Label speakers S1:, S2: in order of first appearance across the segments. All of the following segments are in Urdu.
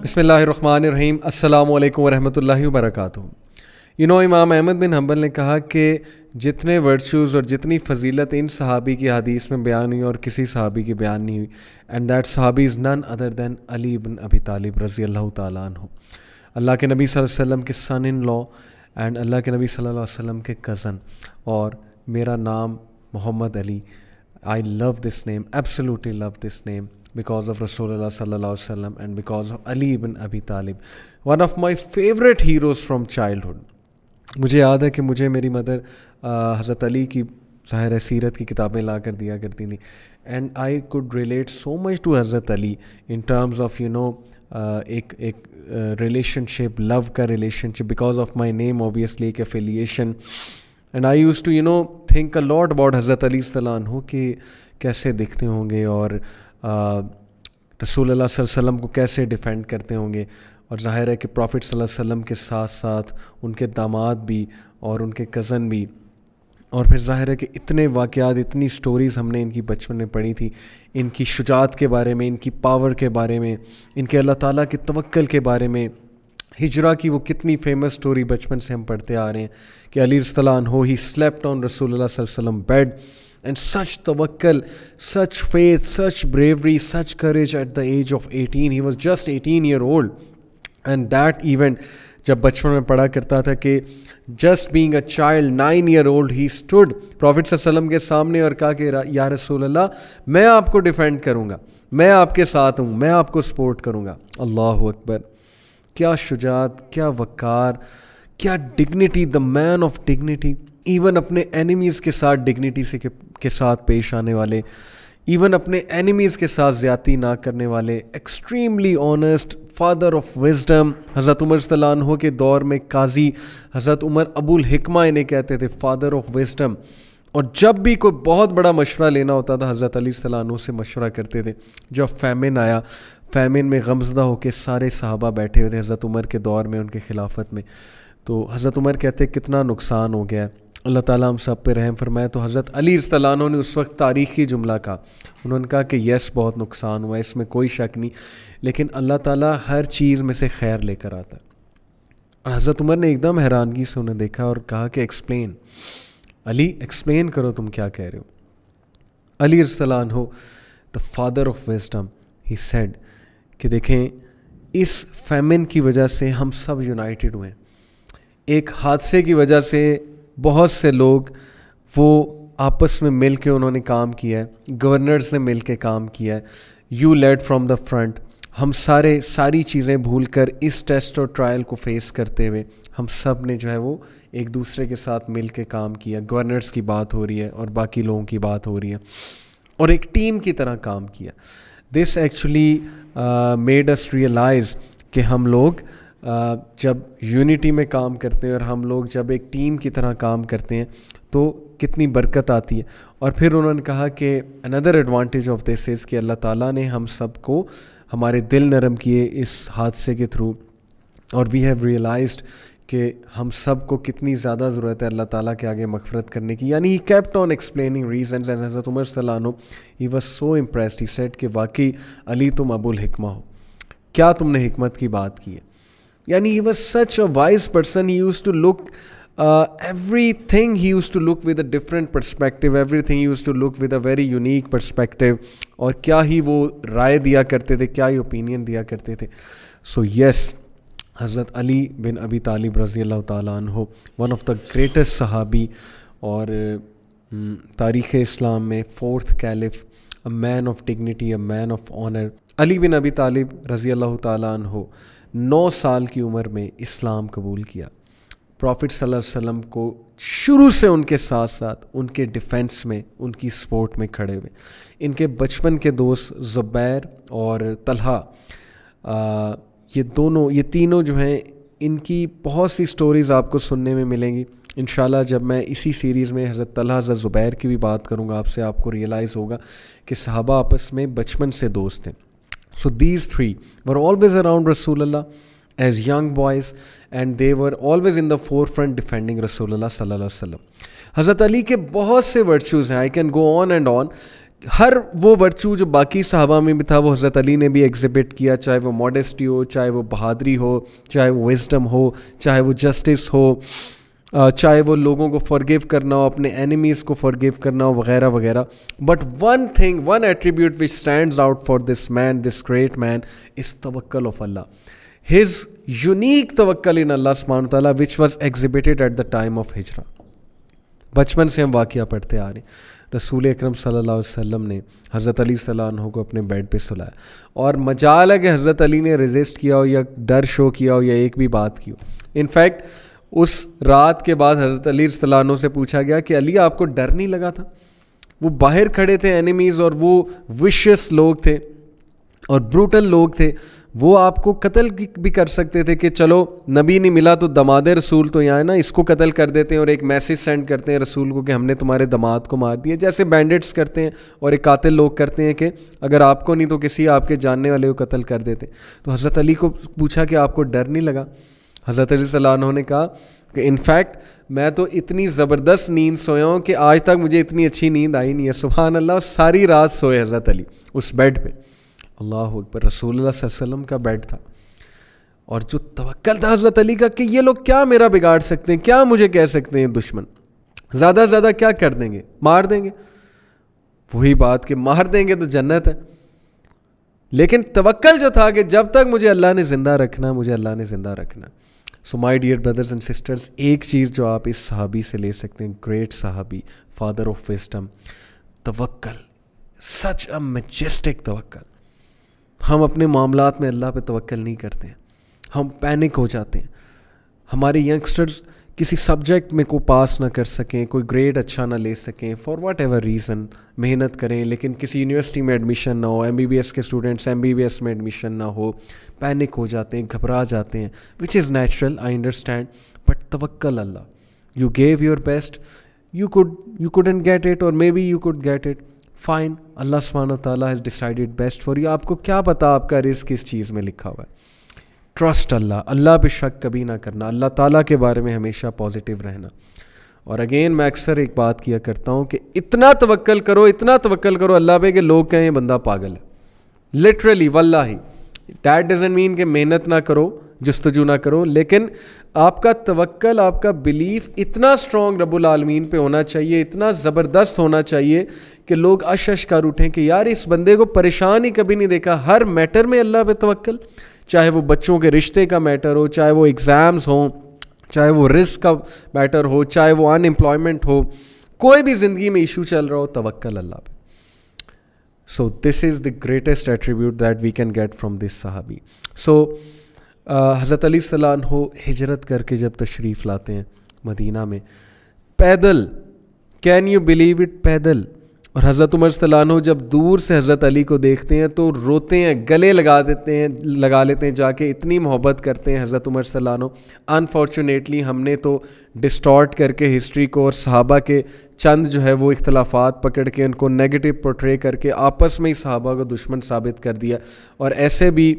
S1: بسم اللہ الرحمن الرحیم. السلام علیکم ورحمۃ اللہ وبرکاتہ. امام احمد بن حنبل نے کہا کہ جتنے ورچوز اور جتنی فضیلت ان صحابی کی حدیث میں بیان ہوئی اور کسی صحابی کی بیان نہیں ہوئی, اینڈ دیٹ صحابی از نن ادر دین علی بن ابی طالب رضی اللہ تعالیٰ عنہ, اللہ کے نبی صلی اللہ علیہ وسلم کے سن ان لا اینڈ اللہ کے نبی صلی اللہ علیہ وسلم کے کزن. اور میرا نام محمد علی, I love this name, absolutely love this name because of Rasulullah sallallahu alaihi wasallam and because of Ali ibn Abi Talib, one of my favorite heroes from childhood. مجھے یاد ہے کہ مجھے میری مدر حضرت علی کی ظاہر سیرت کی کتابیں لا کر دیا کرتی تھیں, and I could relate so much to حضرت علی in terms of ایک relationship, love کا relationship because of my name obviously, ایک affiliation. And I used to think a lot about حضرت علی صلی اللہ عنہ کہ کیسے دکھتے ہوں گے اور رسول اللہ صلی اللہ علیہ وسلم کو کیسے ڈیفینڈ کرتے ہوں گے. اور ظاہر ہے کہ پروفٹ صلی اللہ علیہ وسلم کے ساتھ ساتھ ان کے داماد بھی اور ان کے کزن بھی, اور پھر ظاہر ہے کہ اتنے واقعات, اتنی سٹوریز ہم نے ان کی بچپن میں پڑھی تھی, ان کی شجاعت کے بارے میں, ان کی پاور کے بارے میں, ان کے اللہ تعالیٰ کے توکل کے بارے میں. ہجرہ کی وہ کتنی فیمس سٹوری بچپن سے ہم پڑھتے آ رہے ہیں کہ علی رضی اللہ عنہ ہی سلیپٹ آن رسول اللہ صلی اللہ علیہ وسلم بیڈ, اینڈ سچ توکل, such faith, such bravery, such courage at the age of 18. He was just 18 year old. And that event جب بچپن میں پڑھا کرتا تھا کہ just being a child 9 year old he stood prophet صلی اللہ علیہ وسلم کے سامنے اور کہا کہ یا رسول اللہ, میں آپ کو ڈیفینڈ کروں گا, میں آپ کے ساتھ ہوں, میں آپ کو سپورٹ کروں گا. اللہ اکبر, کیا شجاعت, کیا وقار, کیا dignity, the man of dignity. Even اپنے اینیمیز کے ساتھ ڈگنیٹی کے ساتھ پیش آنے والے, ایون اپنے اینیمیز کے ساتھ زیادتی نہ کرنے والے, extremely honest, father of wisdom. حضرت عمر صلی اللہ عنہ کے دور میں قاضی حضرت عمر ابو الحکمہ انہیں کہتے تھے, فادر آف وزڈم. اور جب بھی کوئی بہت بڑا مشورہ لینا ہوتا تھا حضرت علی صلی اللہ عنہ سے مشورہ کرتے تھے. جب فیمن آیا, فیمن میں غمزدہ ہو کے سارے صحابہ بیٹھے ہوئے تھے حضرت عمر کے دور میں, ان کے خلافت میں, تو حضرت عمر کہتے کتنا نقصان ہو گیا ہے, اللہ تعالیٰ ہم سب پہ رحم فرمائے. تو حضرت علی رضی اللہ عنہ نے اس وقت تاریخی جملہ کہا, انہوں نے کہا کہ یس بہت نقصان ہوا ہے, اس میں کوئی شک نہیں, لیکن اللہ تعالیٰ ہر چیز میں سے خیر لے کر آتا ہے. اور حضرت عمر نے ایک دم حیرانگی سے انہیں دیکھا اور کہا کہ ایکسپلین, علی ایکسپلین کرو تم کیا کہہ رہے ہو. علی رضی اللہ عنہ, the father of wisdom, he said کہ دیکھیں اس فیمن کی وجہ سے ہم سب یونائٹڈ ہوئے ہیں. ایک حادثے کی وجہ سے بہت سے لوگ وہ آپس میں مل کے انہوں نے کام کیا ہے, گورنرز نے مل کے کام کیا ہے, you lead from the front. ہم ساری چیزیں بھول کر اس ٹیسٹ اور ٹرائل کو فیس کرتے ہوئے ہم سب نے جو ہے وہ ایک دوسرے کے ساتھ مل کے کام کیا. گورنرز کی بات ہو رہی ہے اور باقی لوگوں کی بات ہو رہی ہے, اور ایک ٹیم کی طرح کام کیا. This actually made us realise کہ ہم لوگ جب یونٹی میں کام کرتے ہیں اور ہم لوگ جب ایک ٹیم کی طرح کام کرتے ہیں تو کتنی برکت آتی ہے. اور پھر انہوں نے کہا کہ اندر ایڈوانٹیج آف دس از کہ اللہ تعالیٰ نے ہم سب کو ہمارے دل نرم کیے اس حادثے کے تھرو, اور وی ہیو ریئلائزڈ کہ ہم سب کو کتنی زیادہ ضرورت ہے اللہ تعالیٰ کے آگے مغفرت کرنے کی. یعنی ہی kept on explaining reasons, and حضرت عمر صلی اللہ عنہ he was so impressed, he said کہ واقعی علی تم ابو الحکمہ ہو, کیا تم نے حکمت کی بات کی ہے. یعنی he was such a wise person. He used to look everything he used to look with a different perspective, everything he used to look with a very unique perspective. اور کیا ہی وہ رائے دیا کرتے تھے, کیا ہی اوپینین دیا کرتے تھے. سو یس, حضرت علی بن ابی طالب رضی اللہ تعالیٰ عنہ, ون آف دا گریٹسٹ صحابی اور تاریخ اسلام میں 4th caliph, a man of dignity, a man of honour. علی بن ابی طالب رضی اللہ تعالیٰ عنہ 9 سال کی عمر میں اسلام قبول کیا. پروفٹ صلی اللہ علیہ وسلم کو شروع سے ان کے ساتھ ساتھ ان کے ڈیفینس میں, ان کی سپورٹ میں کھڑے ہوئے. ان کے بچپن کے دوست زبیر اور طلحہ, یہ تینوں جو ہیں, ان کی بہت سی سٹوریز آپ کو سننے میں ملیں گی انشاءاللہ. جب میں اسی سیریز میں حضرت طلحہ حضرت زبیر کی بھی بات کروں گا آپ کو ریئلائز ہوگا کہ صحابہ آپس میں بچپن سے دوست ہیں. So these three were always around Rasulullah as young boys, and they were always in the forefront defending Rasulullah sallallahu alaihi wasallam. حضرت علی کے بہت سے ورچوز ہیں, I can go on and on, ہر وہ ورچو جو باقی صحابہ میں بھی تھا وہ حضرت علی نے بھی ایگزیبٹ کیا، چاہے وہ ماڈیسٹی ہو، چاہے وہ بہادری ہو، چاہے وہ وزڈم ہو، چاہے وہ جسٹس ہو، چاہے وہ لوگوں کو فارگیو کرنا ہو، اپنے اینیمیز کو فارگیو کرنا ہو، وغیرہ وغیرہ. But one attribute which stands out for this man, this great man, is توکل آف اللہ. ہز یونیک توکل ان اللہ سبحانہ وتعالیٰ which was exhibited at the time of ہجرہ. بچپن سے ہم واقعہ پڑھتے آ رہے ہیں. رسول اکرم صلی اللہ علیہ وسلم نے حضرت علی صلی اللہ عنہ کو اپنے بیڈ پہ سلایا، اور مجال ہے کہ حضرت علی نے ریزسٹ کیا ہو یا ڈر شو کیا ہو یا ایک بھی بات کی ہو. انفیکٹ اس رات کے بعد حضرت علی صلی اللہ عنہ سے پوچھا گیا کہ علی آپ کو ڈر نہیں لگا تھا؟ وہ باہر کھڑے تھے اینیمیز، اور وہ وشیس لوگ تھے اور بروٹل لوگ تھے، وہ آپ کو قتل بھی کر سکتے تھے کہ چلو نبی نہیں ملا تو دماد رسول تو یہاں ہے نا، اس کو قتل کر دیتے ہیں اور ایک میسیج سینڈ کرتے ہیں رسول کو کہ ہم نے تمہارے دماد کو مار دیا، جیسے بینڈٹس کرتے ہیں اور ایک قاتل لوگ کرتے ہیں کہ اگر آپ کو نہیں تو کسی آپ کے جاننے والے کو قتل کر دیتے. تو حضرت علی کو پوچھا کہ آپ کو ڈر نہیں لگا؟ حضرت علی صلی اللہ عنہ نے کہا کہ انفیکٹ میں تو اتنی زبردست نیند سویا ہوں کہ آج تک مجھے اتنی اچھی نیند آئی نہیں ہے. سبحان اللہ، ساری رات سوئے حضرت علی اس بیڈ پہ. اللہ اکبر، رسول اللہ صلی اللہ علیہ وسلم کا بیڈ تھا. اور جو توکل تھا حضرت علی کا کہ یہ لوگ کیا میرا بگاڑ سکتے ہیں، کیا مجھے کہہ سکتے ہیں دشمن، زیادہ سے زیادہ کیا کر دیں گے، مار دیں گے. وہی بات کہ مار دیں گے تو جنت ہے. لیکن توکل جو تھا کہ جب تک مجھے اللہ نے زندہ رکھنا، مجھے اللہ نے زندہ رکھنا. So my dear brothers and sisters, ایک چیز جو آپ اس صحابی سے لے سکتے ہیں، گریٹ صحابی، فادر آف وزڈم، توکل، سچ اے میجسٹک توکل. ہم اپنے معاملات میں اللہ پہ توکل نہیں کرتے ہیں، ہم پینک ہو جاتے ہیں. ہمارے ینگسٹرز کسی سبجیکٹ میں کو پاس نہ کر سکیں، کوئی گریڈ اچھا نہ لے سکیں، فار واٹ ایور ریزن محنت کریں لیکن کسی یونیورسٹی میں ایڈمیشن نہ ہو، MBBS کے اسٹوڈنٹس MBBS میں ایڈمیشن نہ ہو، پینک ہو جاتے ہیں، گھبرا جاتے ہیں، which is natural, I understand. But توکل اللہ، you give your best, you couldn't get it or maybe you could get it, fine, اللہ سبحانہ وتعالیٰ has decided best for you. آپ کو کیا پتا آپ کا رزق کس چیز میں لکھا ہوا ہے. ٹرسٹ اللہ، اللہ پہ شک کبھی نہ کرنا، اللہ تعالیٰ کے بارے میں ہمیشہ پازیٹیو رہنا. اور اگین میں اکثر ایک بات کیا کرتا ہوں کہ اتنا توکل کرو اللہ پہ کہ لوگ کہیں بندہ پاگل ہے. لٹرلی واللہ، دیٹ ڈزنٹ مین کہ محنت نہ کرو، جستجو نہ کرو، لیکن آپ کا توکل، آپ کا بلیف اتنا اسٹرانگ رب العالمین پہ ہونا چاہیے، اتنا زبردست ہونا چاہیے کہ لوگ اشش کر اٹھیں کہ یار اس بندے کو پریشان ہی کبھی نہیں دیکھا. ہر میٹر میں اللہ پہ توکل، چاہے وہ بچوں کے رشتے کا میٹر ہو، چاہے وہ ایگزامز ہوں، چاہے وہ رزق کا میٹر ہو، چاہے وہ ان امپلائمنٹ ہو، کوئی بھی زندگی میں ایشو چل رہا ہو، توکل اللہ پہ. So this is the greatest attribute that we can get from this صحابی. So حضرت علی صلی اللہ عنہ ہجرت کر کے جب تشریف لاتے ہیں مدینہ میں پیدل، کین یو بلیو اٹ، پیدل. اور حضرت عمر صلی اللہ عنہ جب دور سے حضرت علی کو دیکھتے ہیں تو روتے ہیں، گلے لگا لیتے ہیں جا کے، اتنی محبت کرتے ہیں حضرت عمر صلی اللہ عنہ. انفارچونیٹلی ہم نے تو ڈسٹارٹ کر کے ہسٹری کو اور صحابہ کے چند جو ہے وہ اختلافات پکڑ کے ان کو نیگیٹو پورٹرے کر کے آپس میں ہی صحابہ کو دشمن ثابت کر دیا. اور ایسے بھی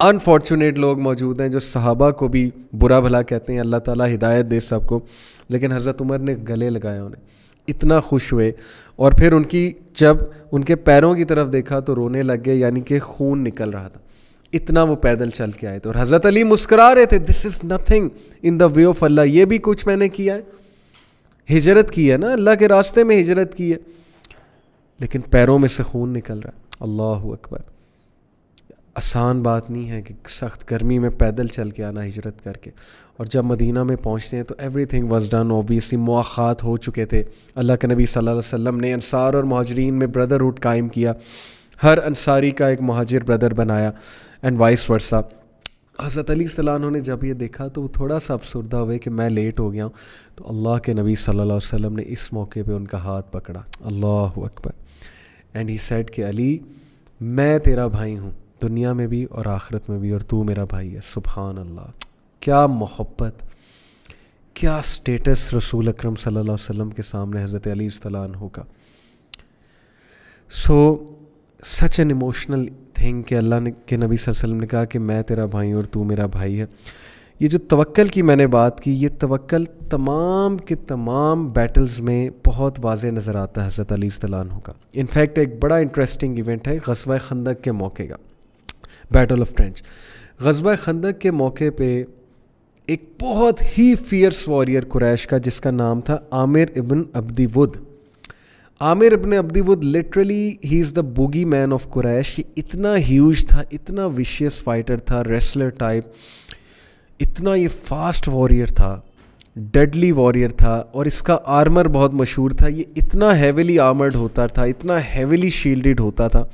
S1: انفارچونیٹ لوگ موجود ہیں جو صحابہ کو بھی برا بھلا کہتے ہیں. اللہ تعالیٰ ہدایت دے سب کو. لیکن حضرت عمر نے گلے لگایا انہیں، اتنا خوش ہوئے. اور پھر جب ان کے پیروں کی طرف دیکھا تو رونے لگ گئے، یعنی کہ خون نکل رہا تھا، اتنا وہ پیدل چل کے آئے تھے. اور حضرت علی مسکرا رہے تھے، دس is nothing in the way of اللہ، یہ بھی کچھ میں نے کیا ہے، ہجرت کی ہے نا، اللہ کے راستے میں ہجرت کی ہے، لیکن پیروں میں سے خون نکل رہا ہے. اللہ اکبر. آسان بات نہیں ہے کہ سخت گرمی میں پیدل چل کے آنا ہجرت کر کے. اور جب مدینہ میں پہنچتے ہیں تو everything was done, obviously مواخات ہو چکے تھے. اللہ کے نبی صلی اللہ علیہ وسلم نے انصار اور مہاجرین میں بردرہڈ قائم کیا، ہر انصاری کا ایک مہاجر بردر بنایا، اینڈ وائس ورسا. حضرت علی صلی اللہ عنہ نے جب یہ دیکھا تو وہ تھوڑا سا افسردہ ہوئے کہ میں لیٹ ہو گیا ہوں. تو اللہ کے نبی صلی اللہ علیہ وسلم نے اس موقع پہ ان کا ہاتھ پکڑا، اللہ اکبر، اینڈ ہی سیڈ کہ علی میں تیرا بھائی ہوں، دنیا میں بھی اور آخرت میں بھی، اور تو میرا بھائی ہے. سبحان اللہ، کیا محبت، کیا سٹیٹس رسول اکرم صلی اللہ علیہ وسلم کے سامنے حضرت علی صلی اللہ عنہ کا. سو سچ این ایموشنل تھنگ کہ اللہ کے نبی صلی اللہ علیہ وسلم نے کہا کہ میں تیرا بھائی ہوں اور تو میرا بھائی ہے. یہ جو توکل کی میں نے بات کی، یہ توکل تمام کے تمام بیٹلز میں بہت واضح نظر آتا ہے حضرت علی رضی اللہ عنہ کا. انفیکٹ ایک بڑا انٹرسٹنگ ایونٹ ہے غزوہ خندق کے موقع کا، بیٹل آف ٹرینچ. غزوہ خندق کے موقع پہ ایک بہت ہی فیئرس واریر قریش کا جس کا نام تھا عامر ابن عبدی ود. عامر ابن عبدی ود literally he is the bogeyman of قریش. یہ اتنا ہیوج تھا، اتنا ویشیس فائٹر تھا، ریسلر ٹائپ، اتنا یہ فاسٹ واریر تھا، ڈیڈلی واریر تھا، اور اس کا آرمر بہت مشہور تھا. یہ اتنا ہیویلی آرمرڈ ہوتا تھا، اتنا ہیویلی شیلڈڈ ہوتا تھا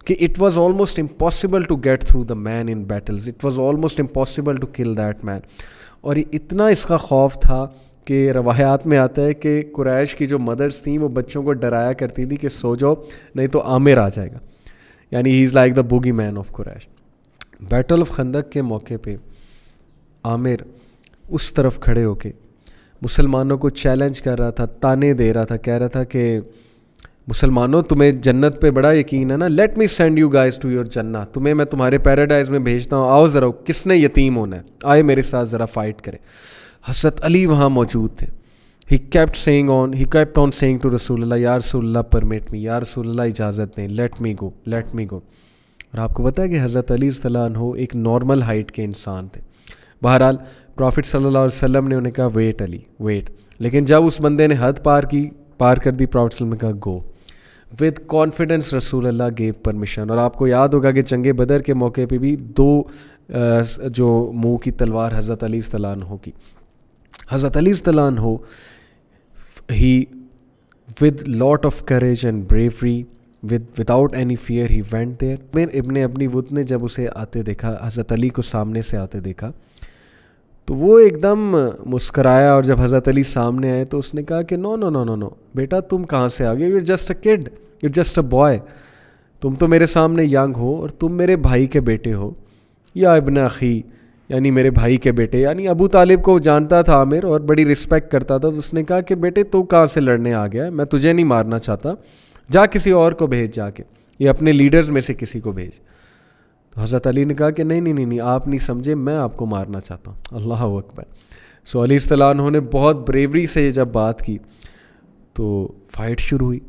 S1: کہ it was almost impossible to get through the man in battles. It was almost impossible to kill that man. اور یہ اتنا اس کا خوف تھا کہ روایات میں آتا ہے کہ قریش کی جو مدرس تھیں وہ بچوں کو ڈرایا کرتی تھی کہ سو جاؤ نہیں تو عامر آ جائے گا. یعنی he is like the bogeyman of قریش. بیٹل آف خندق کے موقع پہ عامر اس طرف کھڑے ہو کے مسلمانوں کو چیلنج کر رہا تھا، تانے دے رہا تھا، کہہ رہا تھا کہ مسلمانوں تمہیں جنت پہ بڑا یقین ہے نا، let me send you guys to your جنہ، تمہیں میں تمہارے پیراڈائز میں بھیجتا ہوں، آؤ ذرا، کس نے یتیم ہونا ہے، آئے میرے ساتھ ذرا فائٹ کرے. حضرت علی وہاں موجود تھے. He kept on saying to رسول اللہ، یا رسول اللہ پرمٹ می، یا رسول اللہ اجازت دیں، لیٹ می گو. اور آپ کو پتہ ہے کہ حضرت علی رضی اللہ عنہ ایک نارمل ہائٹ کے انسان تھے. بہرحال پروفٹ صلی اللہ علیہ وسلم نے انہیں کہا ویٹ علی ویٹ، لیکن جب اس بندے نے حد پار کر دی، پروفٹ صلی اللہ علیہ وسلم نے کہا گو. ود کانفیڈنس رسول اللہ گیو پرمیشن. اور آپ کو یاد ہوگا کہ جنگ بدر کے موقع پہ بھی 2 جو منہ کی تلوار حضرت علی رضی اللہ عنہ کی. حضرت علی رضی اللہ عنہ he with lot of courage and bravery without any fear he went there. میرے ابن ابنی ود نے جب اسے آتے دیکھا، حضرت علی کو سامنے سے آتے دیکھا، تو وہ ایک دم مسکرایا. اور جب حضرت علی سامنے آئے تو اس نے کہا کہ نو بیٹا، تم کہاں سے آ گئے؟ You are just a kid, you are just a boy. تم تو میرے سامنے ینگ ہو اور تم میرے بھائی کے بیٹے ہو، یا ابن اخی، یعنی میرے بھائی کے بیٹے. یعنی ابو طالب کو جانتا تھا عامر اور بڑی رسپیکٹ کرتا تھا. تو اس نے کہا کہ بیٹے تو کہاں سے لڑنے آ گیا ہے؟ میں تجھے نہیں مارنا چاہتا، جا کسی اور کو بھیج، جا کے یہ اپنے لیڈرز میں سے کسی کو بھیج. تو حضرت علی نے کہا کہ نہیں آپ نہیں سمجھے، میں آپ کو مارنا چاہتا ہوں. اللہ اکبر. سو علی رضی اللہ عنہ نے بہت بریوری سے جب بات کی تو فائٹ شروع ہوئی،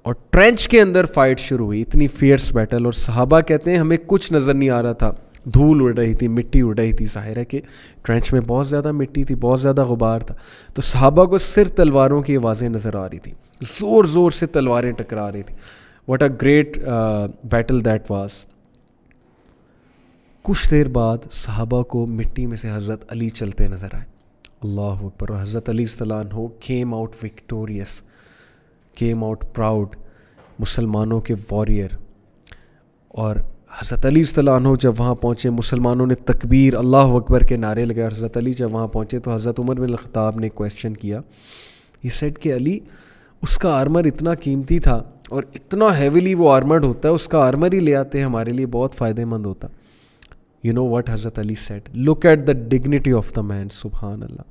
S1: اور ٹرینچ کے اندر فائٹ شروع ہوئی. اتنی فیئرس بیٹل. اور صحابہ کہتے ہیں ہمیں کچھ نظر نہیں آ رہا تھا، دھول اڑ رہی تھی، مٹی اڑ رہی تھی. ظاہر ہے کہ ٹرینچ میں بہت زیادہ مٹی تھی، بہت زیادہ غبار تھا. تو صحابہ کو صرف تلواروں کی آوازیں نظر آ رہی تھی، زور زور سے تلواریں ٹکرا رہی تھیں. What a great battle that was. کچھ دیر بعد صحابہ کو مٹی میں سے حضرت علی چلتے نظر آئے. اللہ اکبر. اور حضرت علی رضی اللہ عنہ came out victorious, came out proud, مسلمانوں کے واریر. اور حضرت علی رضی اللہ عنہ جب وہاں پہنچے، مسلمانوں نے تکبیر اللہ اکبر کے نعرے لگائے. حضرت علی جب وہاں پہنچے تو حضرت عمر بن الخطاب نے کویسچن کیا. یہ سیڈ کہ علی، اس کا آرمر اتنا قیمتی تھا اور اتنا ہیویلی وہ آرمرڈ ہوتا ہے، اس کا آرمر ہی لے آتے ہمارے لیے بہت فائدہ مند ہوتا. You know what حضرت علی said? Look at the dignity of the man. سبحان اللہ.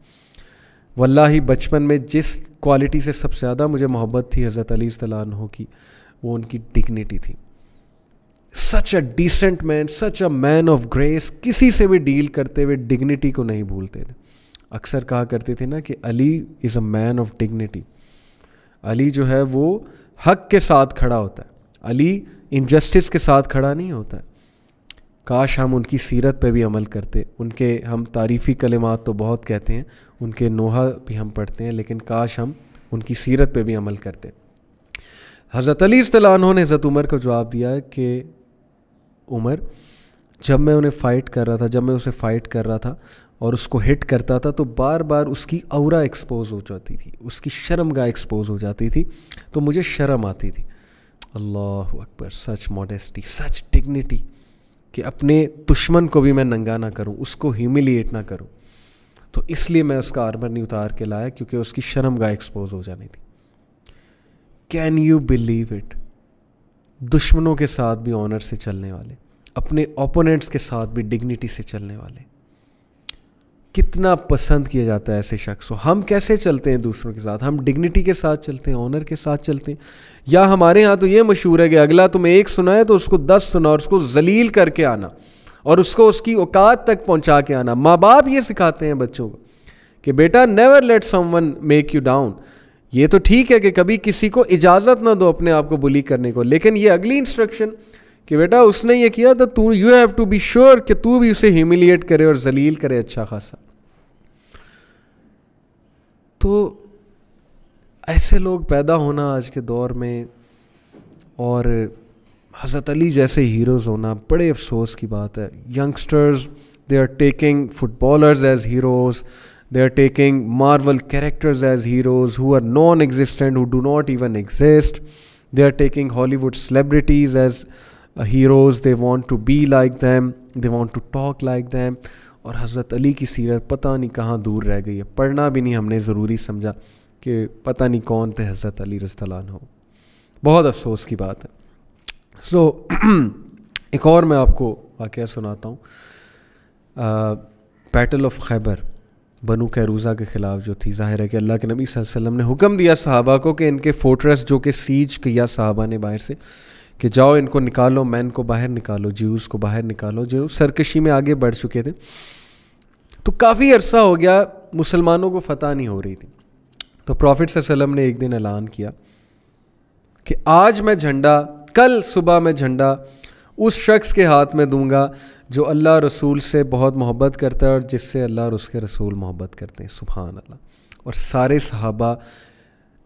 S1: واللہ بچپن میں جس کوالٹی سے سب سے زیادہ مجھے محبت تھی حضرت علی رضی اللہ عنہ کی، وہ ان کی ڈگنیٹی تھی. Such a decent man, such a man of grace. کسی سے بھی ڈیل کرتے ہوئے ڈگنیٹی کو نہیں بھولتے تھے. اکثر کہا کرتے تھے نا کہ علی از اے مین آف ڈگنیٹی. علی جو ہے وہ حق کے ساتھ کھڑا ہوتا ہے، علی انجسٹس کے ساتھ کھڑا نہیں ہوتا ہے. کاش ہم ان کی سیرت پہ بھی عمل کرتے. ان کے ہم تعریفی کلمات تو بہت کہتے ہیں، ان کے نوحہ بھی ہم پڑھتے ہیں، لیکن کاش ہم ان کی سیرت پہ بھی عمل کرتے. حضرت علی رضی اللہ عنہ نے حضرت عمر کو جواب دیا کہ عمر، جب میں انہیں فائٹ کر رہا تھا، جب میں اسے فائٹ کر رہا تھا اور اس کو ہٹ کرتا تھا تو بار بار اس کی اورا ایکسپوز ہو جاتی تھی، اس کی شرم گاہ ایکسپوز ہو جاتی تھی، تو مجھے شرم آتی تھی. اللہ اکبر. سچ ماڈیسٹی، سچ ڈگنیٹی کہ اپنے دشمن کو بھی میں ننگا نہ کروں، اس کو ہیوملیٹ نہ کروں. تو اس لیے میں اس کا آرمر نہیں اتار کے لایا، کیونکہ اس کی شرم گاہ ایکسپوز ہو جانی تھی. Can you believe it? دشمنوں کے ساتھ بھی آنر سے چلنے والے، اپنے اوپوننٹس کے ساتھ بھی ڈگنیٹی سے چلنے والے. کتنا پسند کیا جاتا ہے ایسے شخص. ہم کیسے چلتے ہیں دوسروں کے ساتھ؟ ہم ڈگنیٹی کے ساتھ چلتے ہیں، آنر کے ساتھ چلتے ہیں، یا ہمارے ہاں تو یہ مشہور ہے کہ اگلا تمہیں ایک سنائے تو اس کو 10 سنا اور اس کو ذلیل کر کے آنا. اور اس کو اس کی اوقات تک پہنچا کے آنا. ماں باپ یہ سکھاتے ہیں بچوں کو کہ بیٹا never let someone make you down. یہ تو ٹھیک ہے کہ کبھی کسی کو اجازت نہ دو اپنے آپ کو بلی کرنے کو, لیکن یہ اگلی انسٹرکشن کہ بیٹا اس نے یہ کیا تو you have to be sure کہ تو بھی اسے ہیوملیٹ کرے اور ذلیل کرے اچھا خاصا. تو ایسے لوگ پیدا ہونا آج کے دور میں اور حضرت علی جیسے ہیروز ہونا بڑے افسوس کی بات ہے. Youngsters they are taking footballers as heroes, they are taking Marvel characters as heroes who are non-existent, who do not even exist. They are taking Hollywood celebrities as heroes. They want to be like them, they want to talk like them. اور حضرت علی کی سیرت پتہ نہیں کہاں دور رہ گئی ہے. پڑھنا بھی نہیں ہم نے ضروری سمجھا کہ پتہ نہیں کون تھے حضرت علی رضی اللہ عنہ. بہت افسوس کی بات ہے. سو ایک اور میں آپ کو واقعہ سناتا ہوں. بیٹل آف خیبر بنو قیروزہ کے خلاف جو تھی. ظاہر ہے کہ اللہ کے نبی صلی اللہ علیہ وسلم نے حکم دیا صحابہ کو کہ ان کے فورٹریس جو کہ سیج کیا صحابہ نے باہر سے, کہ جاؤ ان کو نکالو, مین کو باہر نکالو, جیوز کو باہر نکالو جو سرکشی میں آگے بڑھ چکے تھے. تو کافی عرصہ ہو گیا مسلمانوں کو فتح نہیں ہو رہی تھی. تو پروفٹ صلی اللہ علیہ وسلم نے ایک دن اعلان کیا کہ آج میں جھنڈا, کل صبح میں جھنڈا اس شخص کے ہاتھ میں دوں گا جو اللہ رسول سے بہت محبت کرتا ہے اور جس سے اللہ اور اس کے رسول محبت کرتے ہیں. سبحان اللہ. اور سارے صحابہ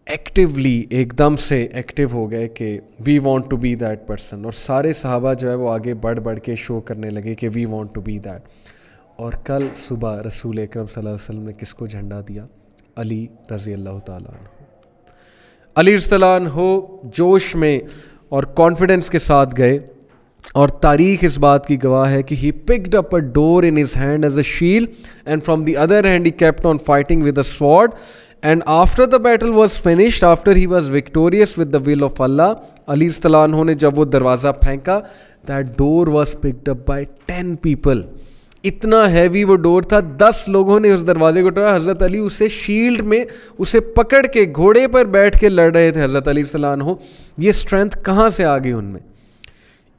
S1: ایکٹیولی ایک دم سے ایکٹیو ہو گئے کہ we want to be that person, اور سارے صحابہ جو ہے وہ آگے بڑھ بڑھ کے شو کرنے لگے کہ we want to be that. اور کل صبح رسول اکرم صلی اللہ علیہ وسلم نے کس کو جھنڈا دیا؟ علی رضی اللہ تعالیٰ عنہ. علی رضی اللہ عنہ جوش میں اور کانفیڈنس کے ساتھ گئے, اور تاریخ اس بات کی گواہ ہے کہ he picked up a door in his hand as a shield and from the other hand he kept on fighting with a sword, and after the battle was finished, after he was victorious with the will of Allah, علی رضی اللہ عنہ نے جب وہ دروازہ پھینکا, that door was picked up by 10 people. اتنا ہیوی وہ ڈور تھا, 10 لوگوں نے اس دروازے کو ٹوڑا. حضرت علی اسے شیلڈ میں اسے پکڑ کے گھوڑے پر بیٹھ کے لڑ رہے تھے. حضرت علی صلی اللہ عنہ, یہ اسٹرینتھ کہاں سے آ گئی ان میں؟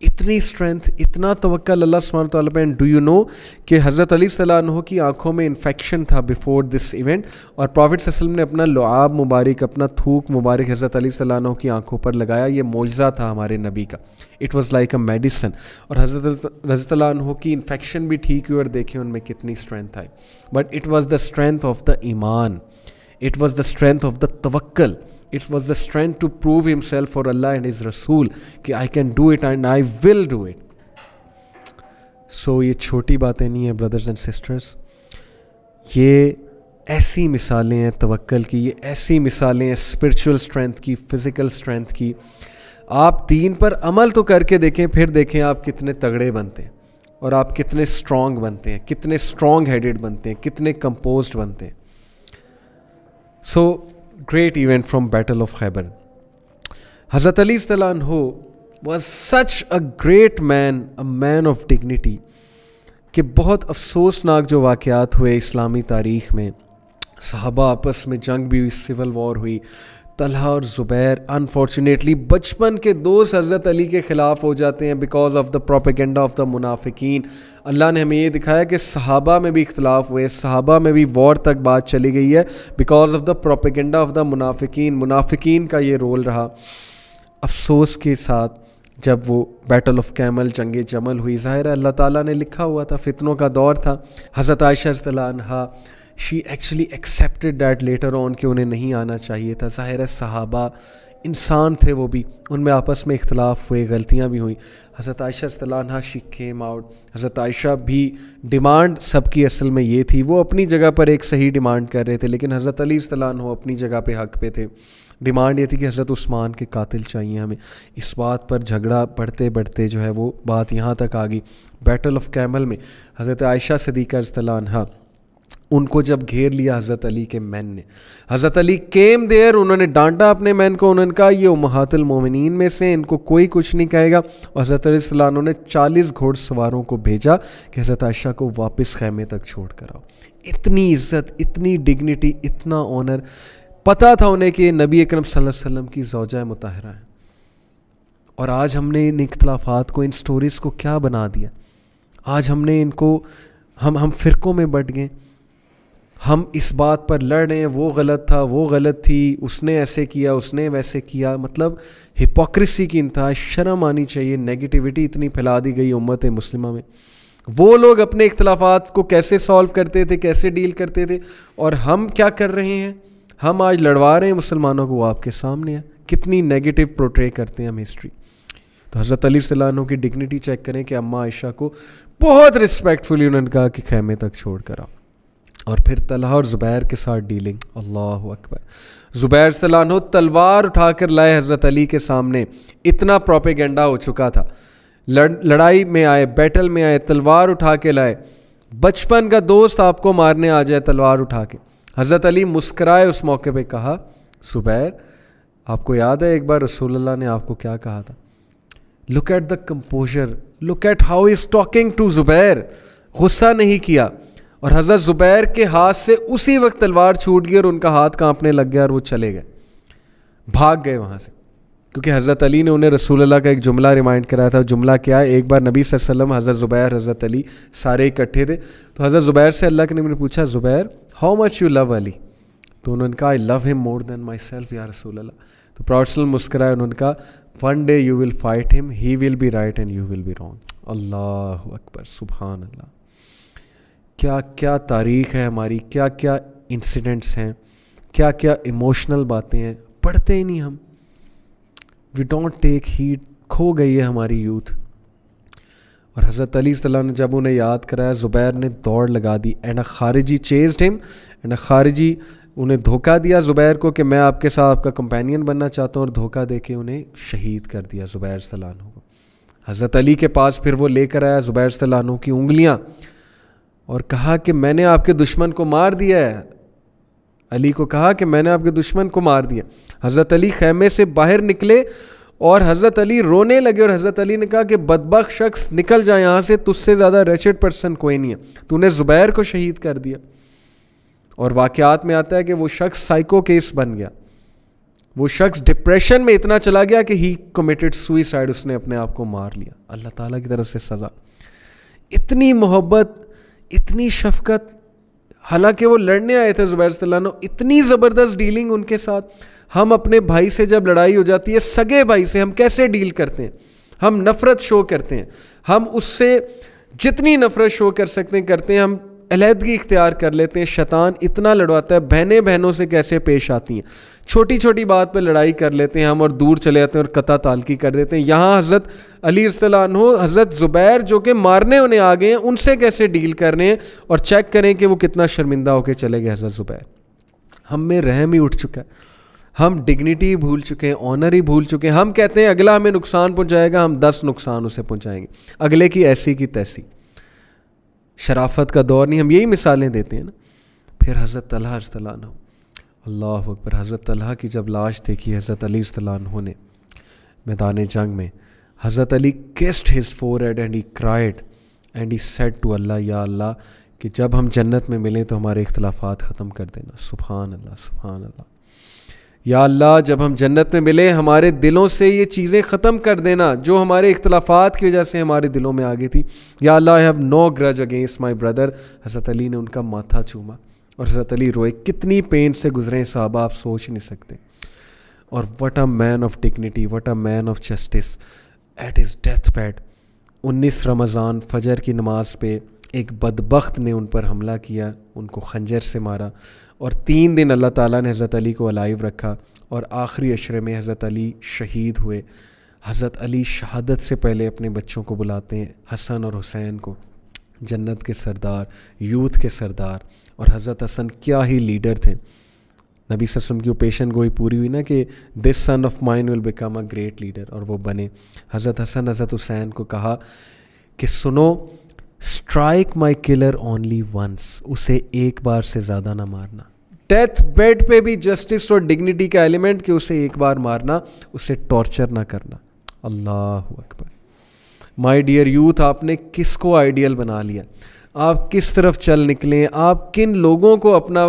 S1: اتنی اسٹرینتھ, اتنا توکل اللہ سبحانہ تعالیٰ پہ. اینڈ ڈو یو نو کہ حضرت علی صلی اللہ عنہ کی آنکھوں میں انفیکشن تھا بیفور دس ایونٹ, اور پروفٹ صلی اللہ علیہ وسلم نے اپنا لعاب مبارک, اپنا تھوک مبارک حضرت علی صلی اللہ عنہ کی آنکھوں پر لگایا. یہ معجزہ تھا ہمارے نبی کا. It was like a medicine. اور حضرت رضی اللہ عنہ کی انفیکشن بھی ٹھیک ہوئی, اور دیکھیں ان میں کتنی اسٹرینتھ آئی. But it was the strength of the ایمان, it was the strength of the توکل, it was the strength to prove himself for Allah and his Rasool کہ I can do it and I will do it. So یہ چھوٹی باتیں نہیں ہیں brothers and sisters, یہ ایسی مثالیں ہیں توکل کی, یہ ایسی مثالیں ہیں spiritual strength کی, physical strength کی. آپ دین پر عمل تو کر کے دیکھیں, پھر دیکھیں آپ کتنے تگڑے بنتے ہیں, اور آپ کتنے اسٹرانگ بنتے ہیں, کتنے اسٹرانگ ہیڈڈ بنتے ہیں, کتنے کمپوزڈ بنتے ہیں. So great event from Battle of Khaybar. Hazrat Ali رضی اللہ عنہ was such a great man, a man of dignity, کہ بہت افسوسناک جو واقعات ہوئے اسلامی تاریخ میں. صحابہ آپس میں جنگ بھی ہوئی, سول وار ہوئی. طلحہ اور زبیر انفارچونیٹلی بچپن کے دوست حضرت علی کے خلاف ہو جاتے ہیں because of the propaganda of the منافقین. اللہ نے ہمیں یہ دکھایا کہ صحابہ میں بھی اختلاف ہوئے, صحابہ میں بھی وار تک بات چلی گئی ہے because of the propaganda of the منافقین. منافقین کا یہ رول رہا. افسوس کے ساتھ جب وہ بیٹل آف کیمل, جنگ جمل ہوئی, ظاہر ہے اللہ تعالیٰ نے لکھا ہوا تھا, فتنوں کا دور تھا. حضرت عائشہ رضی اللہ عنہا she actually accepted that later on کہ انہیں نہیں آنا چاہیے تھا. ظاہر ہے صحابہ انسان تھے, وہ بھی ان میں آپس میں اختلاف ہوئے, غلطیاں بھی ہوئیں. حضرت عائشہ رضی اللہ عنہا she came out. حضرت عائشہ بھی ڈیمانڈ سب کی اصل میں یہ تھی, وہ اپنی جگہ پر ایک صحیح ڈیمانڈ کر رہے تھے, لیکن حضرت علی رضی اللہ عنہ اپنی جگہ پہ حق پہ تھے. ڈیمانڈ یہ تھی کہ حضرت عثمان کے قاتل چاہیے ہمیں. اس بات پر جھگڑا بڑھتے بڑھتے جو ہے وہ بات یہاں تک آ گئی. بیٹل آف کیمل میں حضرت عائشہ صدیقہ رضی اللہ عنہا, ان کو جب گھیر لیا حضرت علی کے مین نے, حضرت علی کیم دیر, انہوں نے ڈانٹا اپنے مین کو, انہوں نے کہا یہ امہات المومنین میں سے, ان کو کوئی کچھ نہیں کہے گا. اور حضرت علی صلی اللہ عنہ نے 40 گھوڑ سواروں کو بھیجا کہ حضرت عائشہ کو واپس خیمے تک چھوڑ کر آؤ. اتنی عزت, اتنی ڈگنیٹی, اتنا آنر. پتہ تھا انہیں کہ نبی اکرم صلی اللہ علیہ وسلم کی زوجہ مطہرہ ہیں. اور آج ہم نے ان اختلافات کو, ان سٹوریز کو کیا بنا دیا؟ آج ہم نے ان کو ہم فرقوں میں بٹ گئے, ہم اس بات پر لڑ رہے ہیں وہ غلط تھا, وہ غلط تھی, اس نے ایسے کیا, اس نے ویسے کیا. مطلب ہپوکریسی کی انتہا, شرم آنی چاہیے. نیگیٹیوٹی اتنی پھیلا دی گئی امت مسلمہ میں. وہ لوگ اپنے اختلافات کو کیسے سالو کرتے تھے, کیسے ڈیل کرتے تھے, اور ہم کیا کر رہے ہیں, ہم آج لڑوا رہے ہیں مسلمانوں کو. وہ آپ کے سامنے ہے, کتنی نیگیٹو پورٹرے کرتے ہیں ہم ہسٹری. تو حضرت علی صلی اللہ عنہ کی ڈگنیٹی چیک کریں کہ اماں عائشہ کو بہت رسپیکٹفلی انہوں نے کہا کہ خیمے تک چھوڑ کر آؤ. اور پھر طلحہ اور زبیر کے ساتھ ڈیلنگ, اللہ اکبر. زبیر صلی اللہ عنہ تلوار اٹھا کر لائے حضرت علی کے سامنے. اتنا پروپیگنڈا ہو چکا تھا, لڑائی میں آئے, بیٹل میں آئے, تلوار اٹھا کے لائے. بچپن کا دوست آپ کو مارنے آ جائے تلوار اٹھا کے. حضرت علی مسکرائے اس موقع پہ, کہا زبیر آپ کو یاد ہے ایک بار رسول اللہ نے آپ کو کیا کہا تھا؟ Look at the composure, look at how is talking to زبیر. غصہ نہیں کیا. اور حضرت زبیر کے ہاتھ سے اسی وقت تلوار چھوٹ گئی اور ان کا ہاتھ کانپنے لگ گیا اور وہ چلے گئے, بھاگ گئے وہاں سے. کیونکہ حضرت علی نے انہیں رسول اللہ کا ایک جملہ ریمائنڈ کرایا تھا. جملہ کیا ہے؟ ایک بار نبی صلی اللہ علیہ وسلم, حضرت زبیر, حضرت علی سارے اکٹھے تھے. تو حضرت زبیر سے اللہ کے نبی نے پوچھا, زبیر ہاؤ مچ یو لو علی؟ تو انہوں نے کہا آئی لو ہم مور دین مائی سیلف یا رسول اللہ. تو پراؤڈ صلی اللہ مسکرائے, انہوں نے کہا one day you will fight him, he will be right and you will be wrong. اللہ اکبر, سبحان اللہ. کیا کیا تاریخ ہے ہماری, کیا کیا انسیڈنٹس ہیں, کیا کیا ایموشنل باتیں ہیں, پڑھتے ہی نہیں ہم. We don't take heed. کھو گئی ہے ہماری یوتھ. اور حضرت علی صلی اللہ عنہ نے جب انہیں یاد کرایا, زبیر نے دوڑ لگا دی. اینڈ اے خارجی چیزڈ ہم, اینڈ اے خارجی انہیں دھوکہ دیا زبیر کو کہ میں آپ کے ساتھ آپ کا کمپینین بننا چاہتا ہوں, اور دھوکہ دے کے انہیں شہید کر دیا زبیر صلی اللہ عنہ کو. حضرت علی کے پاس پھر وہ لے کر آیا زبیر صلی اللہ عنہ کی انگلیاں اور کہا کہ میں نے آپ کے دشمن کو مار دیا ہے. علی کو کہا کہ میں نے آپ کے دشمن کو مار دیا. حضرت علی خیمے سے باہر نکلے اور حضرت علی رونے لگے, اور حضرت علی نے کہا کہ بدبخت شخص نکل جائے یہاں سے, تجھ سے زیادہ ریچڈ پرسن کوئی نہیں ہے, تو نے زبیر کو شہید کر دیا. اور واقعات میں آتا ہے کہ وہ شخص سائیکو کیس بن گیا. وہ شخص ڈپریشن میں اتنا چلا گیا کہ ہی کمیٹڈ سوئسائڈ, اس نے اپنے آپ کو مار لیا. اللہ تعالیٰ کی طرف سے سزا. اتنی محبت, اتنی شفقت, حالانکہ وہ لڑنے آئے تھے زبیر صلی اللہ عنہ, اتنی زبردست ڈیلنگ ان کے ساتھ. ہم اپنے بھائی سے جب لڑائی ہو جاتی ہے, سگے بھائی سے ہم کیسے ڈیل کرتے ہیں؟ ہم نفرت شو کرتے ہیں, ہم اس سے جتنی نفرت شو کر سکتے ہیں کرتے ہیں, ہم علیحدگی اختیار کر لیتے ہیں. شیطان اتنا لڑواتا ہے, بہنیں بہنوں سے کیسے پیش آتی ہیں, چھوٹی چھوٹی بات پہ لڑائی کر لیتے ہیں ہم اور دور چلے جاتے ہیں اور قطع تعلقی کر دیتے ہیں. یہاں حضرت علی رضی اللہ عنہ, حضرت زبیر جو کہ مارنے انہیں آ گئے ہیں, ان سے کیسے ڈیل کر رہے ہیں, اور چیک کریں کہ وہ کتنا شرمندہ ہو کے چلے گئے حضرت زبیر. ہم میں رحم ہی اٹھ چکا ہے, ہم ڈگنیٹی بھول چکے ہیں, آنر ہی بھول چکے ہیں. ہم کہتے ہیں اگلا ہمیں نقصان پہنچائے گا, ہم 10 نقصان اسے پہنچائیں گے, اگلے کی ایسی کی تیسی. شرافت کا دور نہیں, ہم یہی مثالیں دیتے ہیں نا. پھر حضرت طلحہ رضی اللہ عنہ, اللہ اکبر. حضرت طلحہ کی جب لاش دیکھی حضرت علی رضی اللہ عنہ نے میدان جنگ میں, حضرت علی kissed his forehead and he cried and he said to Allah, یا اللہ کہ جب ہم جنت میں ملیں تو ہمارے اختلافات ختم کر دینا. سبحان اللہ, سبحان اللہ. یا اللہ جب ہم جنت میں ملیں ہمارے دلوں سے یہ چیزیں ختم کر دینا جو ہمارے اختلافات کی وجہ سے ہمارے دلوں میں آ گئی تھی. یا اللہ I have no grudge against my brother. حضرت علی نے ان کا ماتھا چوما اور حضرت علی روئے. کتنی پین سے گزرے صحابہ, آپ سوچ نہیں سکتے. اور what a man of dignity, what a man of justice at his death bed. 19 رمضان فجر کی نماز پہ ایک بدبخت نے ان پر حملہ کیا, ان کو خنجر سے مارا, اور 3 دن اللہ تعالیٰ نے حضرت علی کو الائیو رکھا, اور آخری عشرے میں حضرت علی شہید ہوئے. حضرت علی شہادت سے پہلے اپنے بچوں کو بلاتے ہیں, حسن اور حسین کو, جنت کے سردار, یوتھ کے سردار. اور حضرت حسن کیا ہی لیڈر تھے. نبی صلی اللہ علیہ وسلم کی وہ پیشن گوئی پوری ہوئی نا کہ this son of mine will become a great leader, اور وہ بنے. حضرت حسن حضرت حسین کو کہا کہ سنو, strike my collar only once, اسے ایک بار سے زیادہ نہ مارنا. ڈیتھ بیڈ پہ بھی جسٹس اور ڈگنیٹی کا ایلیمنٹ کہ اسے ایک بار مارنا, اسے ٹارچر نہ کرنا. اللہ اکبر. مائی ڈیئر یوتھ, آپ نے کس کو آئیڈیل بنا لیا؟ آپ کس طرف چل نکلیں, آپ کن لوگوں کو اپنا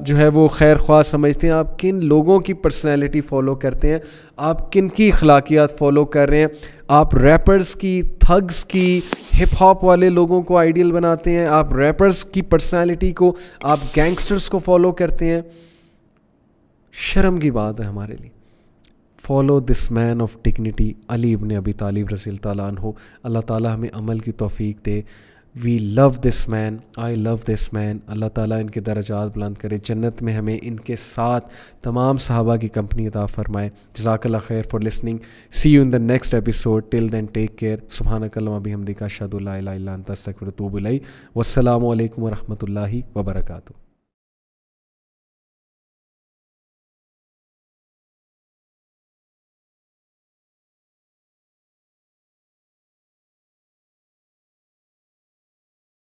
S1: جو ہے وہ خیر خواہ سمجھتے ہیں, آپ کن لوگوں کی پرسنالٹی فالو کرتے ہیں, آپ کن کی اخلاقیات فالو کر رہے ہیں. آپ ریپرز کی, تھگز کی, ہپ ہاپ والے لوگوں کو آئیڈیل بناتے ہیں, آپ ریپرز کی پرسنالٹی کو, آپ گینگسٹرز کو فالو کرتے ہیں. شرم کی بات ہے ہمارے لیے. Follow this man of dignity, علی ابن ابی طالب رضی اللہ تعالیٰ عنہ. اللہ تعالیٰ ہمیں عمل کی توفیق دے. وی لو دس مین, آئی لو دس مین. اللہ تعالیٰ ان کے درجات بلند کرے, جنت میں ہمیں ان کے ساتھ تمام صحابہ کی کمپنی عطا فرمائے. جزاک اللہ خیر for listening. See you in the next episode. Till then take care. سبحانک اللہم بحمدک, اشہد ان لا الہ الا انت, استغفرک و اتوب الیک. والسلام علیکم ورحمۃ اللہ وبرکاتہ.